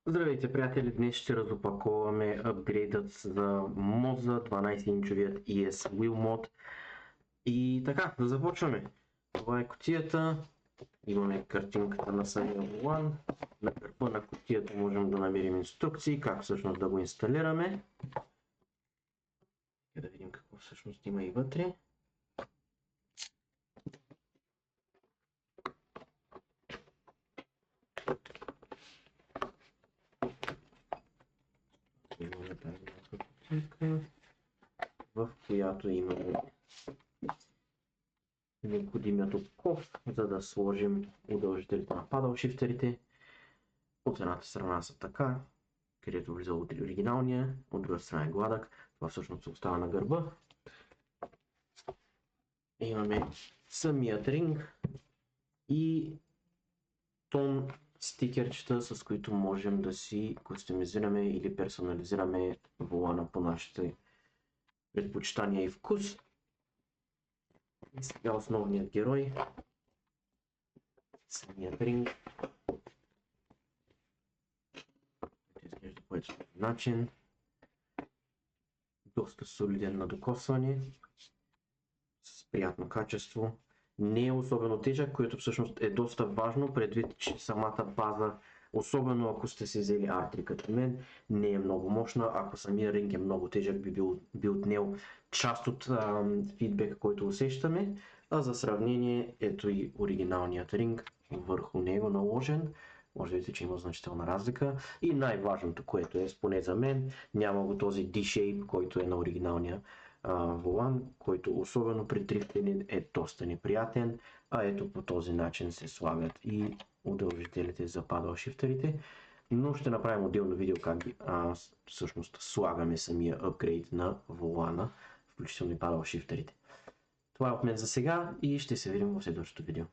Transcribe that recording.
Здравейте, приятели! Днес ще разопаковаме апгрейдът за Moza 12-инчовият ES Wheel Mod. И така, да започваме. Това е кутията. Имаме картинката на самия волан. На гърба на кутията можем да намерим инструкции, как всъщност да го инсталираме. Да видим какво всъщност има и вътре. Имаме тази кутийка, в която имаме необходимият откос, за да сложим удължителите на падалшифтерите. От едната страна са така, където влиза от оригиналния, от друга страна е гладък. Това всъщност се остава на гърба. Имаме самият ринг и тон стикерчета, с които можем да си кастомизираме или персонализираме волана по нашите предпочитания и вкус. И сега основният герой, самият ринг. Изглежда по този начин. Доста солиден на докосване, с приятно качество. Не е особено тежък, което всъщност е доста важно, предвид че самата база, особено ако сте си взели R3 като мен, не е много мощна. Ако самия ринг е много тежък, би отнел част от фидбека, който усещаме. А за сравнение, ето и оригиналният ринг върху него наложен. Може да видите, че има значителна разлика. И най-важното, което е, поне за мен, няма го този D-shape, който е на оригиналния волан, който особено при дрифтене е доста неприятен, а ето по този начин се слагат и удължителите за падалшифтерите. Но ще направим отделно видео как всъщност слагаме самия апгрейд на волана, включително и падалшифтерите. Това е от мен за сега и ще се видим в следващото видео.